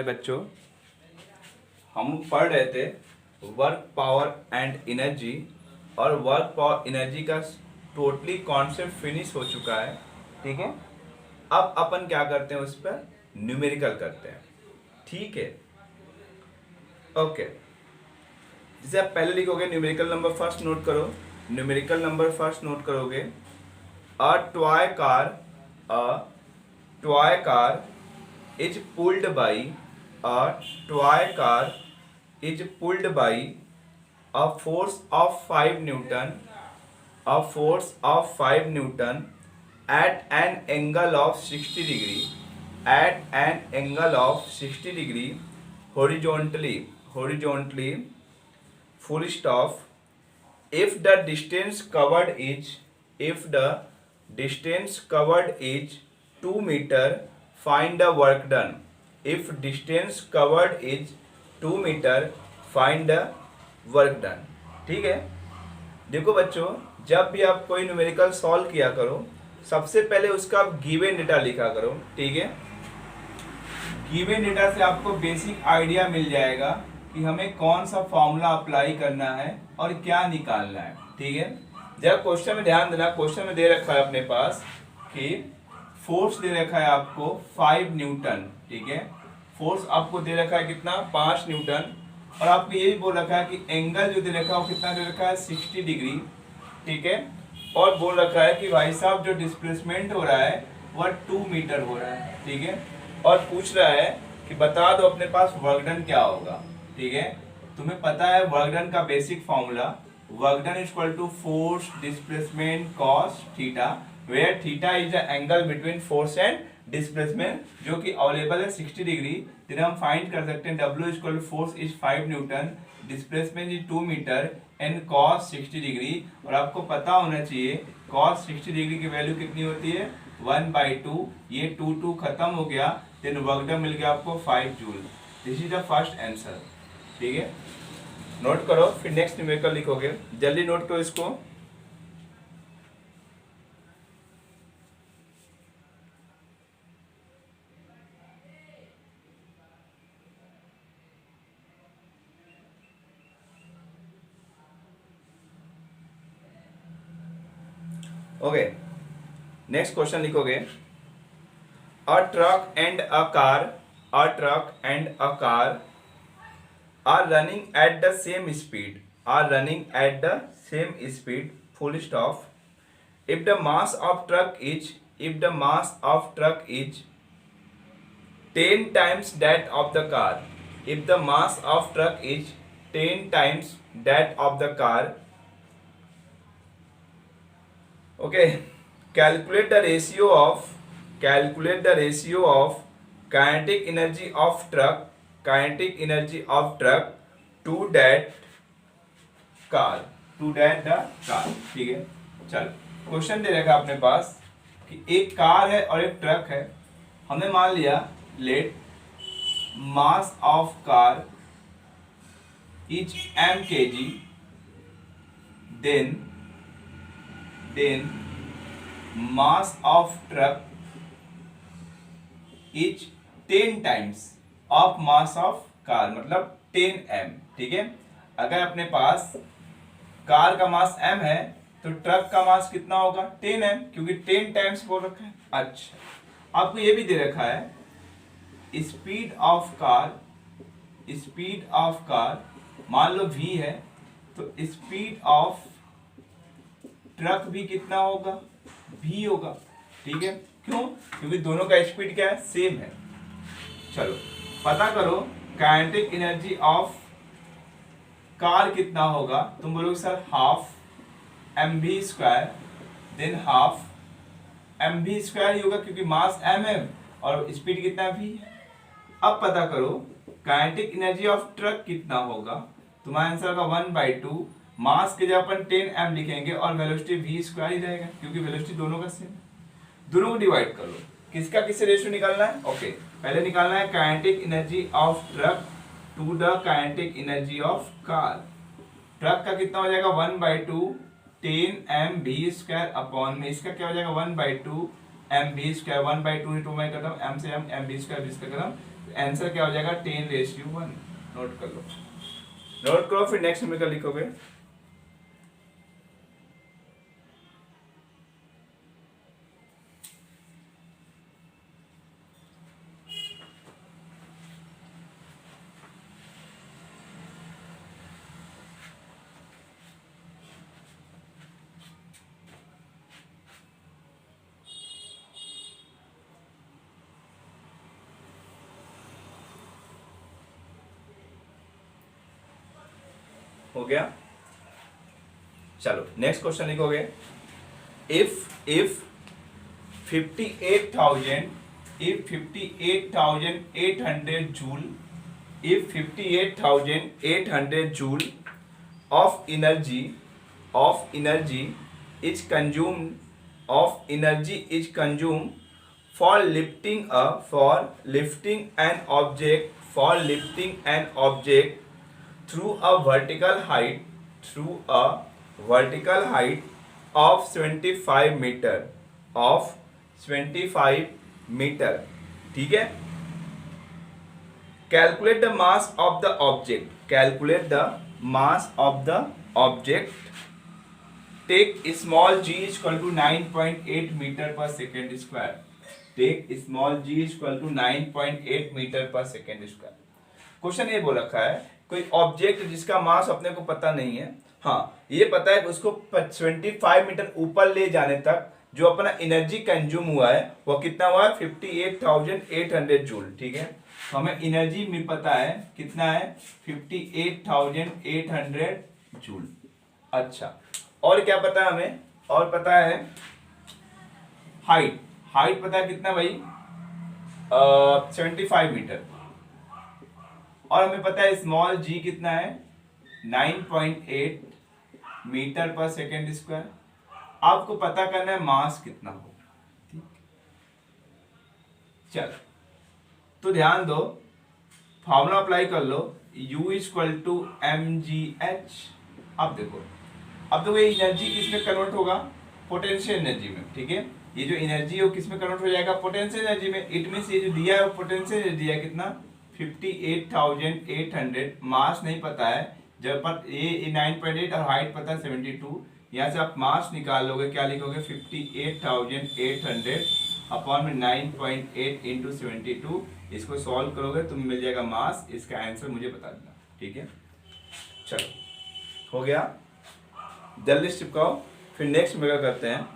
प्यारे बच्चों, हम पढ़ रहे थे वर्क पावर एंड एनर्जी। और वर्क पावर एनर्जी का टोटली कॉन्सेप्ट फिनिश हो चुका है। ठीक है, अब अपन क्या करते हैं, उस पर न्यूमेरिकल करते हैं। ठीक है, ओके। जैसे आप पहले लिखोगे न्यूमेरिकल नंबर फर्स्ट नोट करो। न्यूमेरिकल नंबर फर्स्ट नोट करोगे, a toy car is pulled by a toy car is pulled by a force of 5 Newton at an angle of 60 degree horizontally full stop. If the distance covered is 2 meter, find the work done. If distance covered is 2 meter, find the work done. ठीक है, देखो बच्चों, जब भी आप कोई numerical solve किया करो, सबसे पहले उसका गिवन डेटा लिखा करो। ठीक है, गिवन डेटा से आपको बेसिक आइडिया मिल जाएगा कि हमें कौन सा फॉर्मूला अप्लाई करना है और क्या निकालना है। ठीक है, जब क्वेश्चन में ध्यान देना, क्वेश्चन में दे रखा है अपने पास कि फोर्स दे रखा है आपको 5 न्यूटन। ठीक है, फोर्स आपको दे रखा है कितना, 5 न्यूटन। और आपको ये भी बोल रखा है कि एंगल जो दे रखा है वो कितना दे रखा है, 60 डिग्री। ठीक है, और बोल रखा है कि भाई साहब जो डिस्प्लेसमेंट हो रहा है वह 2 मीटर हो रहा है। ठीक है, और पूछ रहा है कि बता दो अपने पास वर्क डन क्या होगा। ठीक है, तुम्हें पता है वर्क डन का basic formula, work done is equal to force displacement cos theta, where theta is the angle between force and displacement, जो कि अवेलेबल है 60 डिग्री। फिर हम फाइंड कर सकते हैं W is equal to force is 5 newton, displacement is 2 metre and cos 60 degree. और आपको पता होना चाहिए कॉस 60 डिग्री की वैल्यू कितनी होती है, 1/2। ये 2 खत्म हो गया, देन वर्क डन मिल गया आपको 5 joule. This is the first answer. ठीक है, नोट करो, फिर नेक्स्ट न्यूमेरिकल लिखोगे। जल्दी नोट करो इसको। ओके, नेक्स्ट क्वेश्चन लिखोगे, a truck and a car are running at the same speed, full stop. If the mass of truck is 10 times that of the car, if the mass of truck is 10 times that of the car, okay, calculate the ratio of kinetic energy of truck to that car, the car। ठीक है, चलो question दे रखा अपने पास कि एक car है और एक ट्रक है। हमने मान लिया let mass of car is m kg, then mass of truck is 10 times of mass of car, मतलब 10 m। ठीक है, अगर अपने पास कार का मास m है तो ट्रक का मास कितना होगा, 10 m, क्योंकि 10 टाइम्स बोल रखा है। अच्छा, आपको ये भी दे रखा है स्पीड ऑफ कार मान लो v है, तो स्पीड ऑफ ट्रक भी कितना होगा, v होगा। ठीक है, क्यों, क्योंकि दोनों का स्पीड क्या है, सेम है। चलो पता करो काइनेटिक एनर्जी ऑफ कार कितना होगा। तुम बोलोगे sir half mv², than half mv² ही होगा क्योंकि मास m है और स्पीड कितना v है। अब पता करो काइनेटिक एनर्जी ऑफ ट्रक कितना होगा। तुम्हारा आंसर होगा 1/2, मास के जगह अपन 10 m लिखेंगे और वेलोसिटी v² ही रहेगा क्योंकि वेलोसिटी दोनों का सेम है। दोनों को डिवाइड कर लो, किसका किससे रेशियो निकालना है। ओके, पहले निकालना है kinetic energy of truck to the kinetic energy of car. Truck का कितना हो जाएगा 1/2 10 mv² अपॉन में इसका क्या हो जाएगा 1/2 mv²। 1/2 से 2 में खत्म, m से m mv² इसका खत्म, आंसर क्या हो जाएगा 10⁻1। नोट कर लो, नोट करो, फिर नेक्स्ट न्यूमेरिकल लिखोगे। हो गया, चलो नेक्स्ट क्वेश्चन लिखोगे। If 58,800 joule, if 58,800 joule of energy is consumed for lifting an object through a vertical height of 25 meter, ठीक है। Calculate the mass of the object. Take small g is equal to 9.8 meter per second square. Question ये बोल रखा है, कोई object जिसका मास अपने को पता नहीं है, हाँ ये पता है उसको 25 मीटर ऊपर ले जाने तक जो अपना एनर्जी कंज्यूम हुआ है वो कितना हुआ है 58,800 जूल, ठीक है। तो हमें एनर्जी में पता है कितना है 58,800 जूल। अच्छा, और क्या पता है हमें, और पता है हाइट पता है कितना भाई 75 मीटर, और हमें पता है स्मॉल जी कितना है 9.8 मीटर पर सेकेंड स्क्वायर। आपको पता करना है मास कितना होगा, ठीक। चल तो ध्यान दो, फॉर्मूला अप्लाई कर लो, U इक्वल टू mgh। अब देखो ये एनर्जी किसमें कन्वर्ट होगा, पोटेंशियल एनर्जी में, ठीक है। ये जो एनर्जी है वो किसमें कन्वर्ट हो जाएगा, पोटेंशियल एनर्जी में। इट मींस ये जो दिया है वो पोटेंशियल एनर्जी है कितना 58,800। मास नहीं पता है, जब पर ये 9.8 और हाइट पता है 72। यहाँ से आप मास निकाल लोगे, क्या लिखोगे 58,800 अपॉन में 9.8 इंटू 72। इसको सॉल्व करोगे तो मिल जाएगा मास। इसका आंसर मुझे बता देना, ठीक है। चलो हो गया, जल्दी चिपकाओ, फिर नेक्स्ट मेगा करते हैं।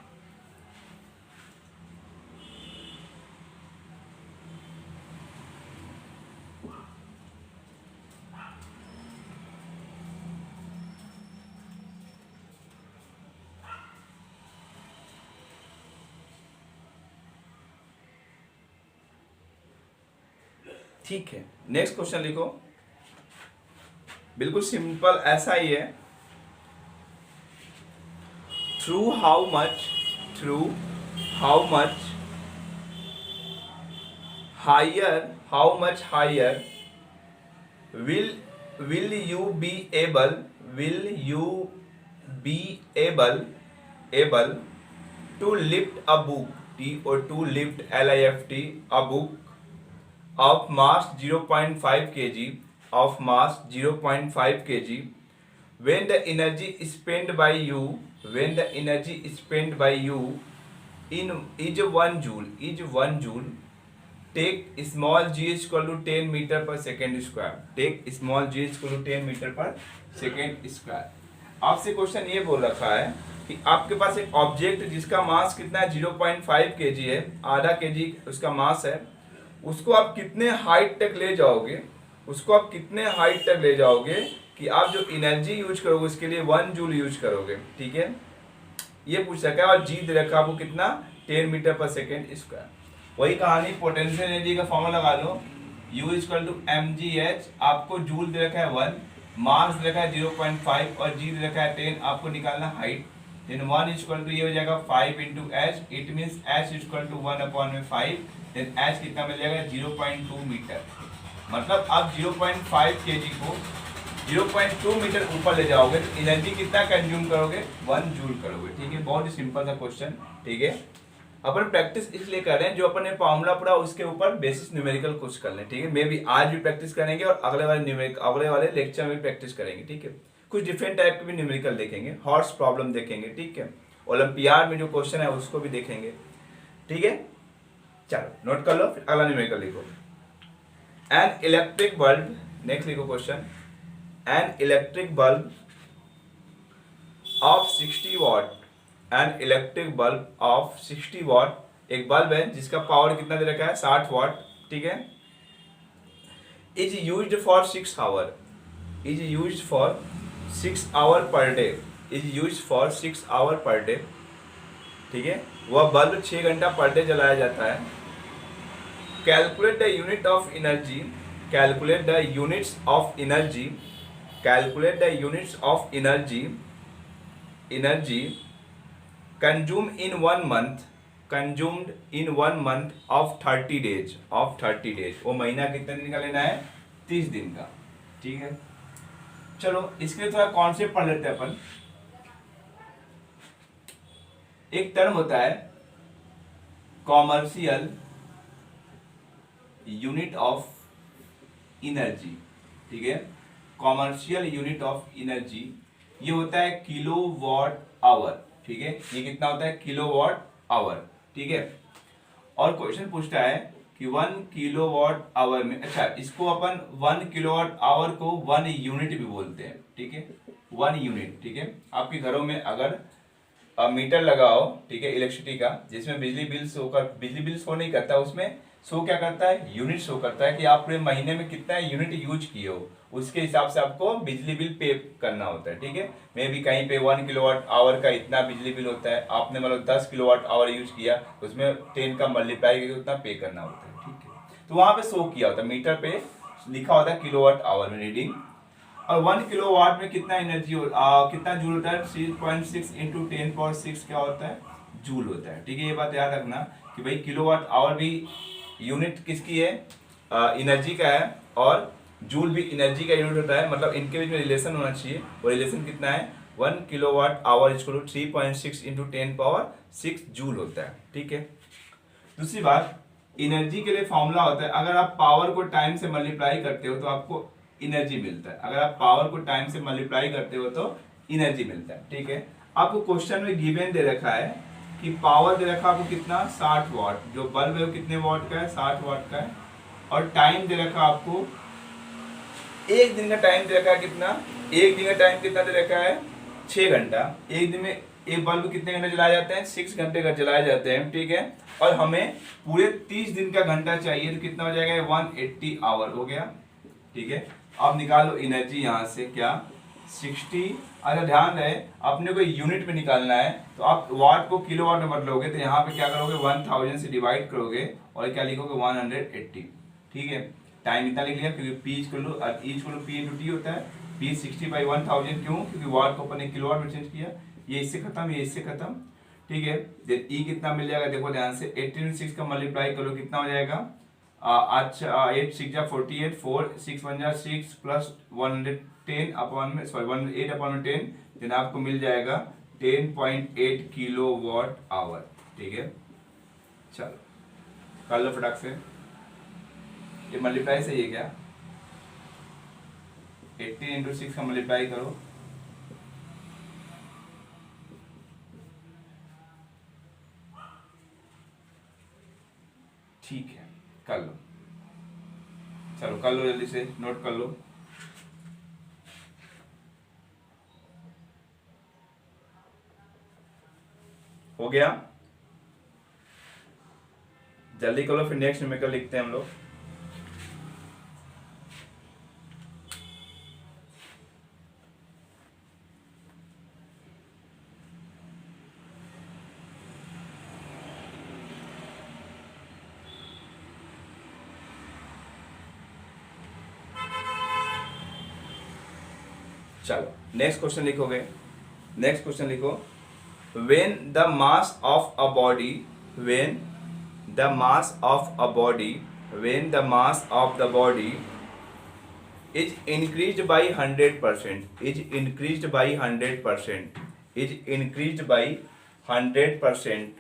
ठीक है, नेक्स्ट क्वेश्चन लिखो, बिल्कुल सिंपल ऐसा ही है। Through how much higher will you be able to lift a book, to lift lift a book of mass 0.5 kg when the energy spent by you in is 1 joule. Take small g is equal to 10 meter per second square. आपसे question ये बोल रखा है कि आपके पास एक object जिसका मास कितना है 0.5 kg है, आधा kg उसका मास है। उसको आप कितने हाइट तक ले जाओगे कि आप जो एनर्जी यूज करोगे उसके लिए 1 जूल यूज करोगे, ठीक है। ये पूछ रखा है, और जी दे रखा आपको कितना 10 मीटर पर सेकेंड स्क्वायर। वही कहानी, पोटेंशियल एनर्जी का फॉर्मूला लगा लो, U इक्वल टू mgh। आपको जूल दे रखा है 1, मास दे रखा है 0.5 और जी दे रखा है 10। आपको निकालना हाइट, देन 1 इक्वल टू ये हो जाएगा 5 into h। It means h equal to 1/5, then h कितना मिल जाएगा 0.2 मीटर। मतलब आप 0.5 kg को 0.2 मीटर ऊपर ले जाओगे तो एनर्जी कितना कंज्यूम करोगे 1 जूल करोगे, ठीक है। बहुत ही सिंपल सा क्वेश्चन, ठीक है। अपन प्रैक्टिस इसलिए कर रहे हैं, जो अपन ने फॉर्मूला पढ़ा उसके ऊपर बेसिस न्यूमेरिकल कुछ कर लें, ठीक है। मे बी आज भी प्रैक्टिस करेंगे और अगले वाले लेक्चर में भी प्रैक्टिस करेंगे, ठीक है। कुछ डिफरेंट टाइप के भी न्यूमेरिकल देखेंगे, हॉर्स प्रॉब्लम देखेंगे, ठीक है। ओलंपियाड में जो क्वेश्चन है उसको भी देखेंगे, ठीक है। चलो नोट कर लो, फिर अगला न्यूमेरिकल लिखो। एन इलेक्ट्रिक बल्ब, नेक्स्ट लिखो question, an electric bulb of 60 what, an electric bulb of 60 what, एक बल्ब है जिसका पावर कितना दे रखा है 60 वॉट, ठीक है। Is used for 6 hour, is used for 6 hour per day, is used for 6 hour per day, ठीक है। वह बल्ब 6 घंटा पर डे जलाया जाता है। Calculate the unit of energy, calculate the units of energy, calculate the units of energy, energy consumed in 1 month, consumed in 1 month of 30 days, of 30 days, वो महीना कितने दिन का लेना है 30 दिन का, ठीक है। चलो इसके लिए थोड़ा कॉन्सेप्ट पढ़ लेते हैं अपन। एक टर्म होता है कॉमर्शियल यूनिट ऑफ एनर्जी, ठीक है। कॉमर्शियल यूनिट ऑफ एनर्जी ये होता है किलोवाट आवर, ठीक है। ये कितना होता है किलोवाट आवर, ठीक है। और क्वेश्चन पूछता है कि 1 किलोवाट आवर में, अच्छा इसको अपन 1 किलोवाट आवर को 1 यूनिट भी बोलते हैं, ठीक है। 1 यूनिट, ठीक है। आपके घरों में अगर मीटर लगाओ, ठीक है, इलेक्ट्रिसिटी का, जिसमें बिजली बिल शो नहीं करता, उसमें शो क्या करता है यूनिट शो करता है कि आप पूरे महीने में कितना यूनिट यूज किए हो, उसके हिसाब से आपको बिजली बिल पे करना होता है, ठीक है। मे भी कहीं पे 1 किलोवाट आवर का इतना बिजली बिल होता है, आपने मतलब 10 किलोवाट आवर यूज किया, उसमें 10 का मल्टीप्लाई करके उतना पे करना होता है, ठीक है। तो वहां पे शो किया होता है, मीटर पे लिखा होता है किलोवाट आवर में रीडिंग। और 1 किलोवाट में कितना एनर्जी कितना जूल होता है 3.6 इंटू 10⁻⁶ क्या होता है जूल होता है, ठीक है। ये बात याद रखना कि भाई किलोवाट आवर भी यूनिट किसकी है एनर्जी का है, और जूल भी एनर्जी का यूनिट होता है, मतलब इनके बीच में रिलेशन होना चाहिए। और रिलेशन कितना है 1 kilowatt hour equal to 3.6 into 10⁻⁶ joule होता है, ठीक है। दूसरी बात, एनर्जी के लिए फॉर्मूला होता है, अगर आप पावर को टाइम से मल्टीप्लाई करते हो तो आपको एनर्जी मिलता है, अगर आप पावर को टाइम से मल्टीप्लाई करते हो तो एनर्जी मिलता है, ठीक है। आपको क्वेश्चन में गिवन दे रखा है कि पावर दे रखा आपको कितना 60 वाट, जो बल्ब है वो कितने वाट का है 60 वाट का है। और टाइम दे रखा आपको एक दिन का टाइम दे रखा है कितना, एक दिन का टाइम कितना दे रखा है 6 घंटा। एक दिन में एक बल्ब कितने घंटे जलाए जाते हैं 6 घंटे का जलाए जाते हैं, ठीक है। और हमें पूरे 30 दिन का घंटा चाहिए, तो कितना हो जाएगा 180 आवर हो गया, ठीक है। अब निकाल लो एनर्जी यहाँ से क्या 60। अगर ध्यान रहे अपने को यूनिट में निकालना है, तो आप वाट को किलोवाट में बदलोगे, तो यहाँ पे क्या करोगे 1000 से डिवाइड करोगे और क्या लिखोगे 180, ठीक है। टाइम इतना लिख लिया क्योंकि P equal P into T होता है। पी 60/1000 क्यों, क्योंकि वाट को अपन ने किलोवाट में चेंज किया। ये इससे खत्म, ये इससे खत्म, ठीक है। देन ई कितना मिल जाएगा देखो ध्यान से 18 6 का मल्टीप्लाई करो कितना हो जाएगा 8 6 जा 48, 4 6 1 जा 6 प्लस 110 अपॉन में 8/10, देन आपको मिल जाएगा 10.8 किलोवाट आवर, ठीक है। चलो कर लो फटाक से, ये मल्टीप्लाई सही है क्या 18 इंटू 6 का मल्टीप्लाई करो, ठीक है कर लो। चलो कर लो जल्दी से, नोट कर लो। हो गया, जल्दी कर लो, फिर नेक्स्ट न्यूमेरिकल लिखते हैं हम लोग। चलो नेक्स्ट क्वेश्चन लिखोगे, नेक्स्ट क्वेश्चन लिखो। when the mass of a body when the mass of a body when the mass of the body is increased by 100% is increased by 100% is increased by 100%,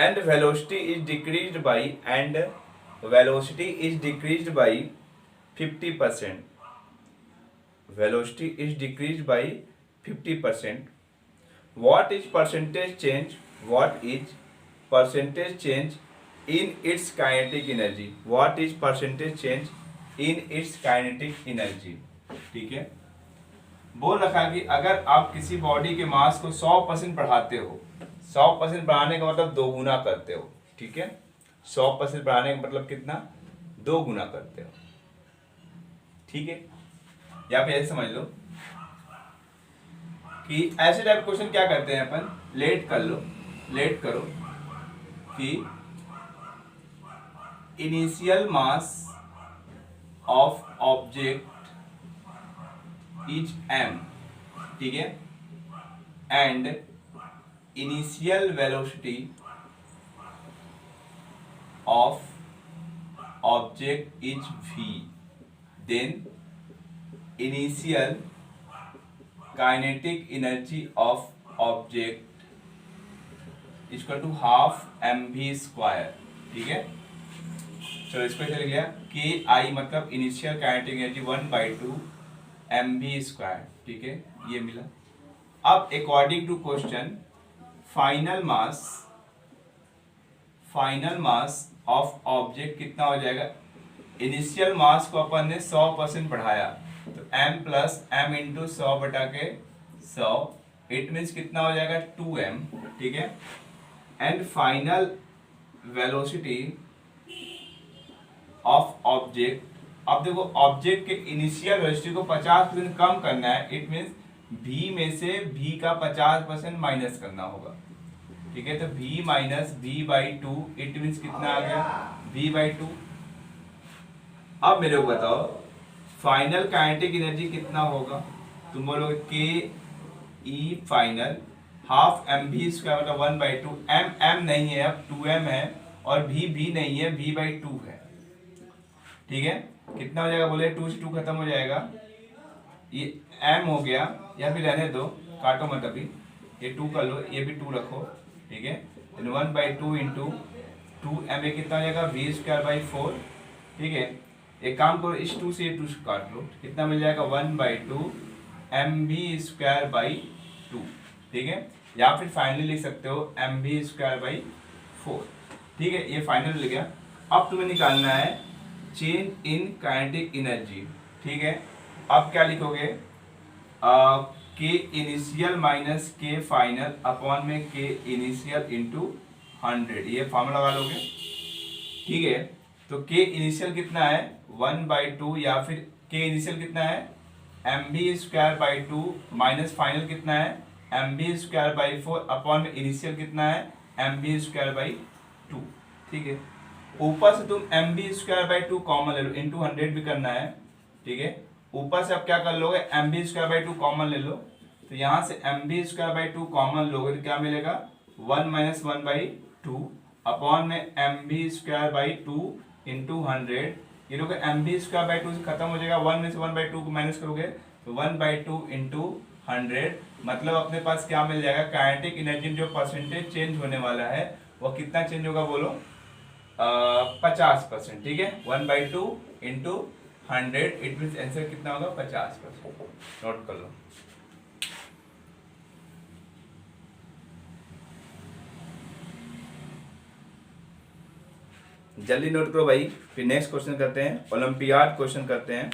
and velocity is decreased by 50%. Velocity is decreased by 50%. What is percentage change? What is percentage change in its kinetic energy? What is percentage change in its kinetic energy? ठीक है, बोल रखा है कि अगर आप किसी body के मास को 100% बढ़ाते हो, 100% बढ़ाने का मतलब 2 गुना करते हो, ठीक है, 100% बढ़ाने का मतलब कितना, 2 गुना करते हो, ठीक है। या फिर ऐसे समझ लो कि ऐसे टाइप क्वेश्चन क्या करते हैं अपन, लेट करो कि initial mass of object is m, ठीक है, and initial velocity of object is v, then initial kinetic energy of object equal to half mv², ठीक है। चलो इसको चल गया, के आई मतलब इनिशियल काइनेटिक एनर्जी 1/2 mv², ठीक है, ये मिला। अब according to question final mass of object कितना हो जाएगा, इनिशियल मास को अपन ने 100% बढ़ाया तो m plus m into 100/100, it means कितना हो जाएगा 2m, ठीक है। And final velocity of object, अब देखो ऑब्जेक्ट के इनिशियल वेलोसिटी को 50% कम करना है, इट मीन्स v में से v का 50% माइनस करना होगा, ठीक है। तो v minus v/2, it means कितना आ गया v/2। अब मेरे को बताओ फाइनल काइनेटिक एनर्जी कितना होगा, तुम बोलोगे के ई फाइनल हाफ mv² मतलब 1/2, m नहीं है, अब 2m है, और v नहीं है, v/2 है, ठीक है। कितना हो जाएगा, बोले 2 से 2 खत्म हो जाएगा, ये m हो गया, या फिर रहने दो, काटो मत अभी, ये 2 कर लो, ये भी 2 रखो, ठीक है। 1/2 इंटू 2m कितना हो जाएगा v²/4, ठीक है। एक काम करो, इस 2 से ये 2 काट लो, कितना मिल जाएगा 1/2 mv²/2, ठीक है। या फिर फाइनली लिख सकते हो mv²/4, ठीक है, ये फाइनल लिख गया। अब तुम्हें निकालना है चेंज इन काइनेटिक एनर्जी, ठीक है। अब क्या लिखोगे, के इनिशियल माइनस के फाइनल अपॉन में के इनिशियल इंटू 100, ये फॉर्मूला लगा लोगे, ठीक है। तो के इनिशियल कितना है 1/2, या फिर के इनिशियल कितना है mv²/2 माइनस फाइनल कितना है mv²/4 अपॉन में इनिशियल कितना है mv²/2, ठीक है। ऊपर से तुम mv²/2 कॉमन ले लो, इंटू 100 भी करना है, ठीक है। ऊपर से अब क्या कर लोगे, mv²/2 कॉमन ले लो, तो यहाँ से mv²/2 कॉमन लोगे तो क्या मिलेगा 1 - 1/2 अपॉन में mv²/2 इंटू 100, ये लोग mv²/2 से खत्म हो जाएगा, 1 में से 1/2 को माइनस करोगे तो 1/2 इंटू 100, मतलब अपने पास क्या मिल जाएगा, काइनेटिक एनर्जी जो परसेंटेज चेंज होने वाला है वो कितना चेंज होगा, बोलो 50%, ठीक है। 1/2 इंटू 100, इट मीन्स आंसर कितना होगा 50%, नोट कर लो। जल्दी नोट करो भाई, फिर नेक्स्ट क्वेश्चन करते हैं, ओलंपियाड क्वेश्चन करते हैं।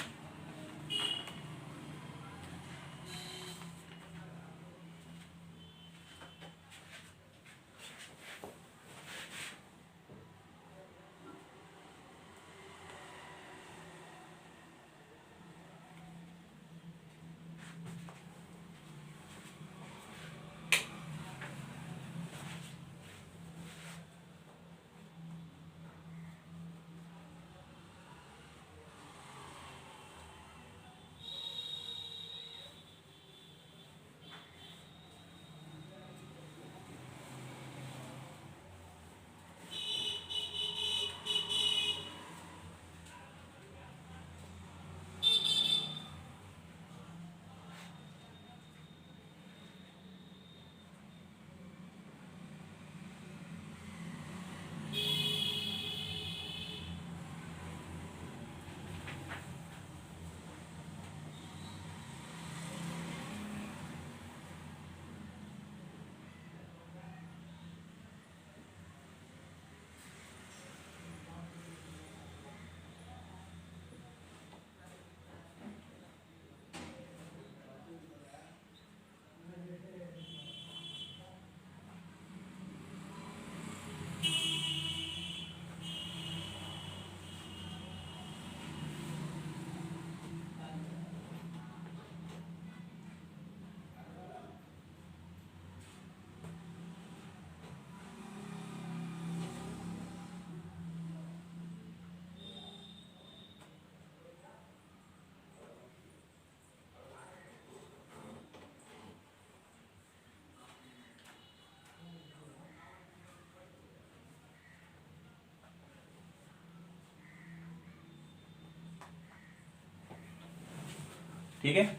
ठीक है,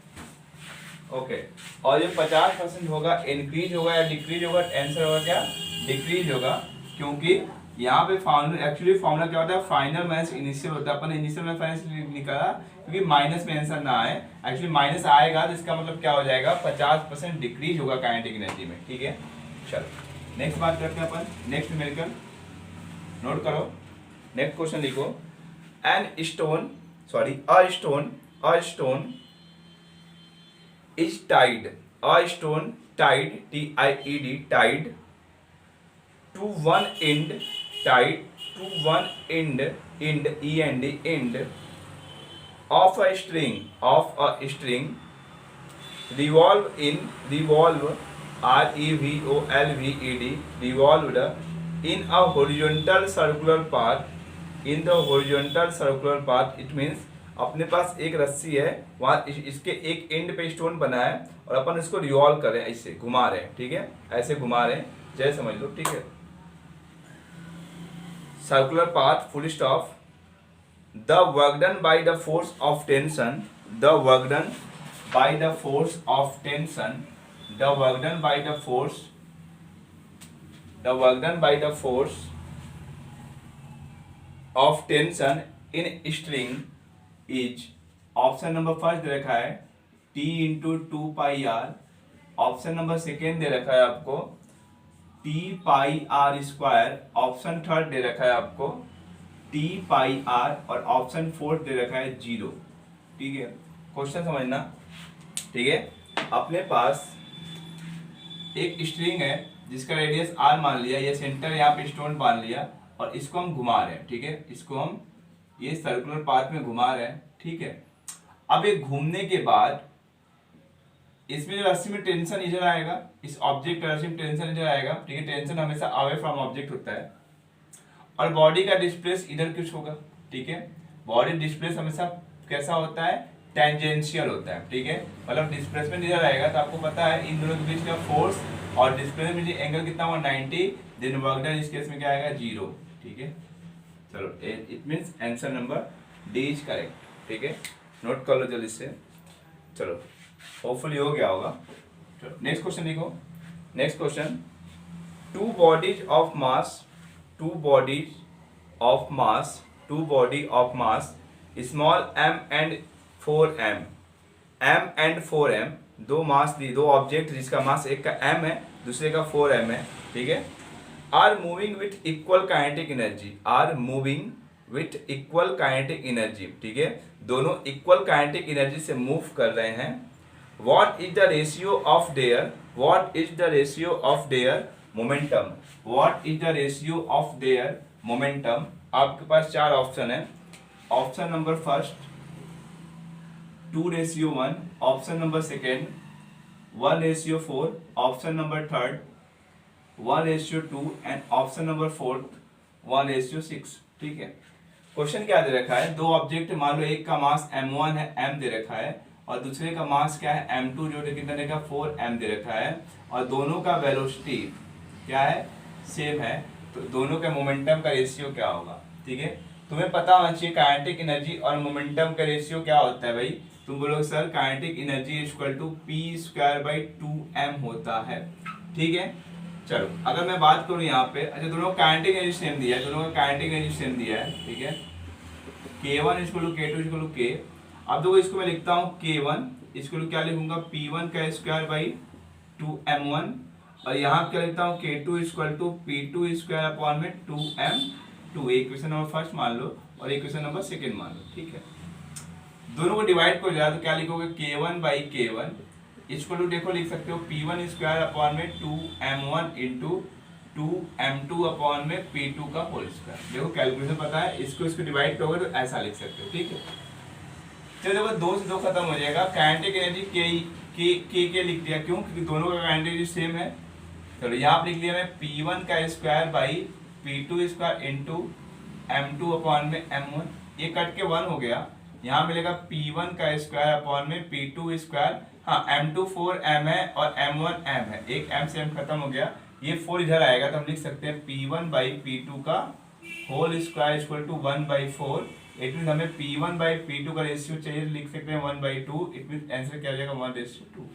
ओके। और ये 50% होगा इंक्रीज होगा या डिक्रीज होगा? आंसर होगा क्या? डिक्रीज होगा, क्योंकि यहाँ पे फॉर्मूला क्या होता है? फाइनल माइनस इनिशियल होता है। अपन इनिशियल में फाइनल निकाला क्योंकि माइनस में आंसर ना आए, एक्चुअली माइनस आएगा तो इसका मतलब क्या हो जाएगा? 50% डिक्रीज होगा काइनेटिक एनर्जी में, ठीक है। चलो नेक्स्ट बात करते हैं अपन, नेक्स्ट न्यूमेरिकल नोट करो, नेक्स्ट क्वेश्चन लिखो। A stone is tied, a stone tied, T-I-E-D, tied to one end, tied to one end, E-N-D, end of a string, revolve, R-E-V-O-L-V-E-D, revolved in a horizontal circular path, in the horizontal circular path, it means अपने पास एक रस्सी है, वहां इसके एक and पे stone बना है और अपन इसको रिवॉल्व कर रहे हैं, ऐसे घुमा रहे हैं, ठीक है, ऐसे घुमा रहे हैं, जैसे समझ लो, ठीक है। Circular path, full stop. The work done by the force of tension, the work done by the force of tension, the work done by the force, the work done by the force of tension in string is, option number first दे रखा है T into 2πr, option number second दे रखा है आपको T πr square, option third दे रखा है आपको T πr और ऑप्शन फोर्थ दे रखा है 0, ठीक है। क्वेश्चन समझना, ठीक है। अपने पास एक स्ट्रिंग है जिसका रेडियस r मान लिया, ये सेंटर यहाँ पे स्टोन मान लिया और इसको हम घुमा रहे हैं, ठीक है, इसको हम ये सर्कुलर पाथ में घुमा रहे हैं, ठीक है। अब ये घूमने के बाद इसमें जो रस्सी में टेंशन इधर आएगा, इस ऑब्जेक्ट रस्सी में टेंशन इधर आएगा, ठीक है, टेंशन हमेशा अवे फ्रॉम ऑब्जेक्ट होता है, और बॉडी का डिस्प्लेस इधर कुछ होगा, ठीक है। बॉडी डिस्प्लेस हमेशा कैसा होता है? टेंजेंशियल होता है, ठीक है, मतलब डिस्प्लेसमेंट इधर आएगा तो आपको पता है इन दोनों के बीच का फोर्स और डिस्प्लेसमेंट में एंगल कितना हुआ? 90, देन वर्क डन इस केस में क्या आएगा? 0, ठीक है। चलो it means answer number D is correct, ठीक है, नोट कर लो जल्दी से। चलो होपफुली हो गया होगा। चलो नेक्स्ट क्वेश्चन लिखो, next question. Two bodies of mass, two bodies of mass, two body of mass small m and 4m, m and 4m, दो मास दी, दो ऑब्जेक्ट जिसका मास एक का m है दूसरे का 4m है, ठीक है, are moving with equal kinetic energy, are moving with equal kinetic energy, ठीक है, दोनों इक्वल काइनेटिक एनर्जी से मूव कर रहे हैं। What is the ratio of their, what is the ratio of their momentum, what is the ratio of their momentum. आपके पास चार ऑप्शन है, option number first 2:1, option number second 1:4, option number third 1:2 and option number fourth 1:6, ठीक है। Question क्या दे रखा है? दो ऑब्जेक्ट मान लो, एक का मास m1 है, m दे रखा है, और दूसरे का मास क्या है? m2 जो कितना देगा? 4m दे रखा है, और दोनों का वेलोसिटी क्या है? सेम है, तो दोनों का मोमेंटम का रेशियो क्या होगा, ठीक है। तुम्हें पता होना चाहिए काइनेटिक एनर्जी और मोमेंटम का रेशियो क्या होता है भाई। तुम बोलोगे sir kinetic energy equal to p²/2m होता है, ठीक है। चलो अगर मैं बात करूँ यहाँ पे, अच्छा दोनों काइनेटिक एनर्जी सेम दिया है, दोनों का काइनेटिक एनर्जी सेम दिया है, ठीक है, k1 = k2 = k। अब देखो इसको मैं लिखता हूँ k1 = क्या लिखूंगा? p1²/2m1, और यहाँ क्या लिखता हूँ? k2 = p2²/2m2, एक क्वेश्चन नंबर फर्स्ट मान लो और एक क्वेश्चन नंबर सेकेंड मान लो, ठीक है। दोनों को डिवाइड कर दिया तो क्या लिखोगे? k1/k1 इसको देखो लिख सकते हो p1²/2m1 × 2m2/p2 का होल स्क्वायर। देखो कैलकुलेशन पता है, इसको डिवाइड करोगे तो ऐसा लिख सकते हो, ठीक है। चलो देखो 2 से 2 खत्म हो जाएगा, काइनेटिक एनर्जी के लिख दिया, क्यों? क्योंकि दोनों का काइनेटिक एनर्जी सेम है। चलो यहाँ पे लिख लिया मैं p1²/p2² × m2/m1, ये कट के 1 हो गया, यहाँ मिलेगा p1²/p2², हाँ m2 4m है और m1 m है, एक m से m खत्म हो गया, ये 4 इधर आएगा तो हम लिख सकते हैं p1/p2 का होल स्क्वायर = 1/4 इट मीन हमें P1/P2 का रेशियो चाहिए, लिख सकते हैं 1/2। इट मीन आंसर क्या हो जाएगा 1:2।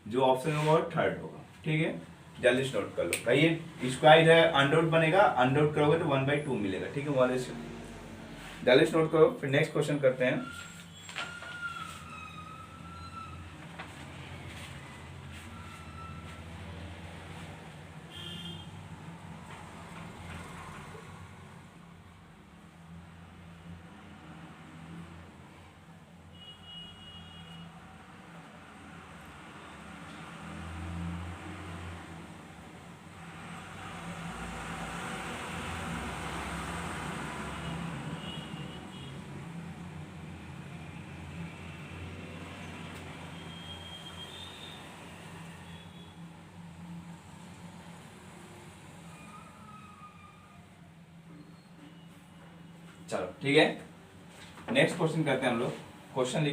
जो ऑप्शन होगा वो थर्ड होगा। ठीक है, जल्दी से नोट कर लो भाई, ये स्क्वायर है, अनडॉट बनेगा, अनडॉट करोगे तो 1/2 मिलेगा। ठीक है, 1:2। जल्दी से नोट करो, फिर नेक्स्ट क्वेश्चन करते हैं। चलो ठीक है, नेक्स्ट क्वेश्चन करते हैं हम लोग। क्वेश्चन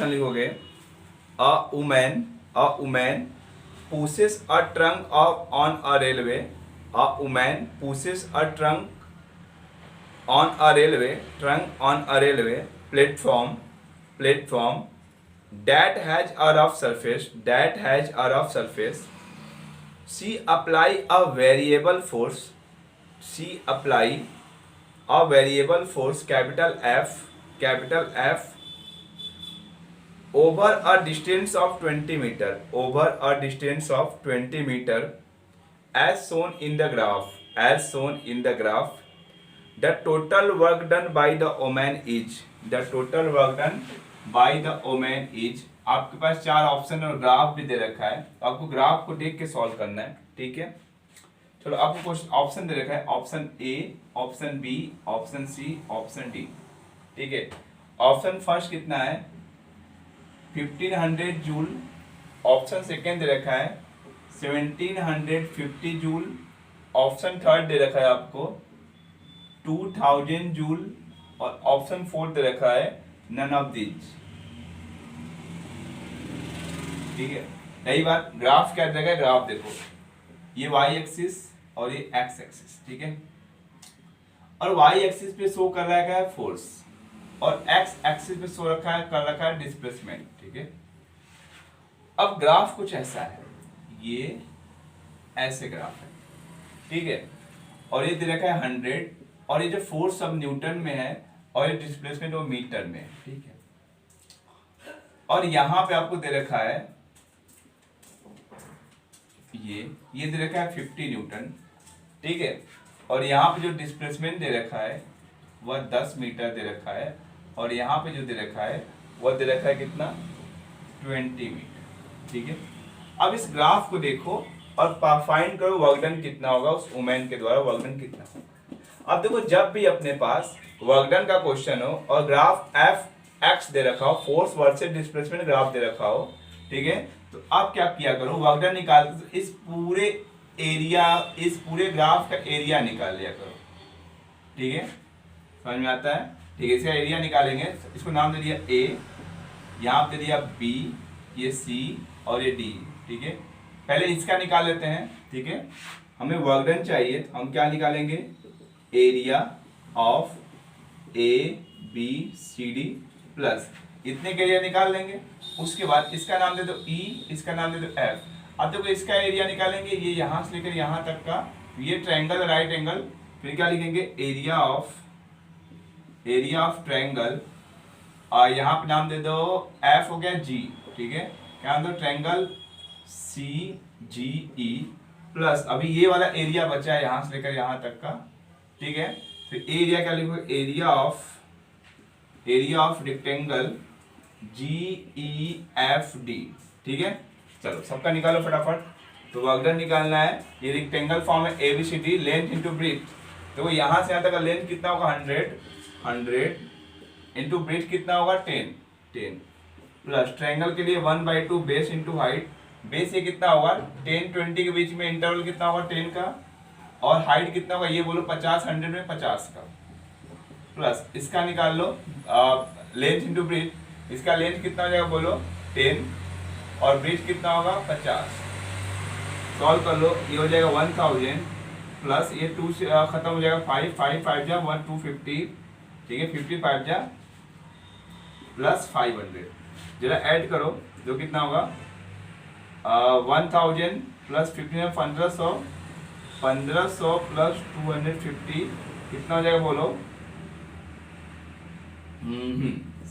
लिखोगे a women pushes a trunk on a railway. A woman pushes a trunk on a railway platform that has a rough surface. She apply a variable force capital F over a distance of 20 meter as shown in the graph. The total work done by the woman is आपके पास 4 option और graph भी दे रखा है, आपको graph को देख के solve करना है। ठीक है, चलो आपको क्वेश्चन ऑप्शन दे रखा है, option A, option B, option C, option D. ठीक है, ऑप्शन फर्स्ट कितना है 1500 जूल, ऑप्शन सेकेंड दे रखा है 1750 जूल, ऑप्शन थर्ड दे रखा है आपको 2000 जूल और ऑप्शन फोर्थ दे रखा है नन ऑफ दीज। ठीक है, यही बात। ग्राफ क्या देगा, ग्राफ देखो, ये वाई एक्सिस और ये एक्स एक्सिस। ठीक है, और वाई एक्सिस पे शो कर रहा है फोर्स और एक्स एक्सिस पे शो कर रखा है डिस्प्लेसमेंट। ठीक है, अब ग्राफ कुछ ऐसा है, ये ऐसे ग्राफ है। ठीक है, और ये दे रखा है 100 और ये जो फोर्स सब न्यूटन में है और ये डिस्प्लेसमेंट वो मीटर में है। ठीक है, और यहां पे आपको दे रखा है ये दे रखा है 50 न्यूटन। ठीक है, और यहाँ पे जो डिस्प्लेसमेंट दे रखा है वह 10 मीटर दे रखा है और यहाँ पे जो दे रखा है वह दे रखा है कितना 20 मीटर। ठीक है, अब इस ग्राफ को देखो और फाइंड करो वर्क डन कितना होगा, उस वुमेन के द्वारा वर्क डन कितना होगा। अब देखो, जब भी अपने पास वर्क डन का क्वेश्चन हो और ग्राफ एफ एक्स दे रखा हो, फोर्स वर्सेस डिस्प्लेसमेंट ग्राफ दे रखा हो, ठीक है, तो आप क्या किया करो, वर्क डन निकालते तो इस पूरे ग्राफ का एरिया निकाल लिया करो। ठीक है, समझ में आता है। ठीक है, इसका एरिया निकालेंगे, इसको नाम दे दिया ए, यहाँ दे दिया बी, ये सी और ये डी। ठीक है, पहले इसका निकाल लेते हैं। ठीक है, हमें वर्क डन चाहिए तो हम क्या निकालेंगे, area of A B C D plus इतने के एरिया निकाल लेंगे। उसके बाद इसका नाम दे दो ई, इसका नाम दे दो एफ। अब देखो इसका एरिया निकालेंगे, ये यहाँ से लेकर यहाँ तक का, ये ट्रायंगल राइट एंगल, फिर क्या लिखेंगे एरिया ऑफ ट्रायंगल, और यहाँ पे नाम दे दो एफ हो गया जी। ठीक है, क्या नाम दो ट्रायंगल सी जी ई प्लस अभी ये वाला एरिया बचा है यहाँ से लेकर यहाँ तक का। ठीक है, फिर एरिया क्या लिखो, area of rectangle G E F D. ठीक है, चलो सबका निकालो फटाफट। तो वर्क डन निकालना है, ये रेक्टेंगल फॉर्म है A B C D, length into breadth. तो यहाँ से यहाँ तक का लेंथ कितना होगा 100 इंटू ब्रीथ कितना होगा 10 प्लस ट्रायंगल के लिए 1/2 बेस इंटू हाइट। बेस ये कितना होगा 10-20 के बीच में इंटरवल कितना होगा 10 का, और हाइट कितना होगा ये बोलो 50 100 में 50 का, प्लस इसका निकाल लो लेंथ इंटू ब्रीथ। इसका लेंथ कितना हो जाएगा बोलो 10 और ब्रीथ कितना होगा 50। सॉल्व कर लो, ये हो जाएगा 1000 प्लस ये 2 से खत्म हो जाएगा 5 5 5 जा 1 250 ठीक है, 55 जा प्लस 500, जरा ऐड करो जो कितना होगा 1000 प्लस 15 1500, 1500 प्लस 250 कितना हो जाएगा बोलो?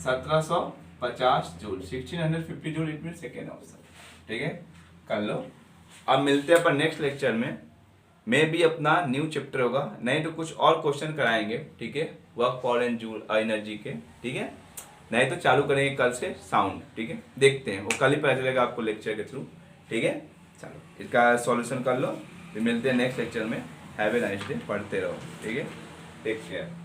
1750 joule, 1650 joule, it mean second option. ठीक है, कर लो। अब मिलते हैं अपन नेक्स्ट लेक्चर में भी अपना न्यू चैप्टर होगा, नहीं तो कुछ और क्वेश्चन कराएंगे। ठीक है, work power and joule energy के। ठीक है, नहीं तो चालू करेंगे कल से साउंड। ठीक है, देखते हैं, वो कल ही पता चलेगा आपको लेक्चर के थ्रू। ठीक है, चलो इसका सॉल्यूशन कर लो, फिर मिलते हैं नेक्स्ट लेक्चर में। हैव ए नाइस डे, पढ़ते रहो। ठीक है, टेक केयर।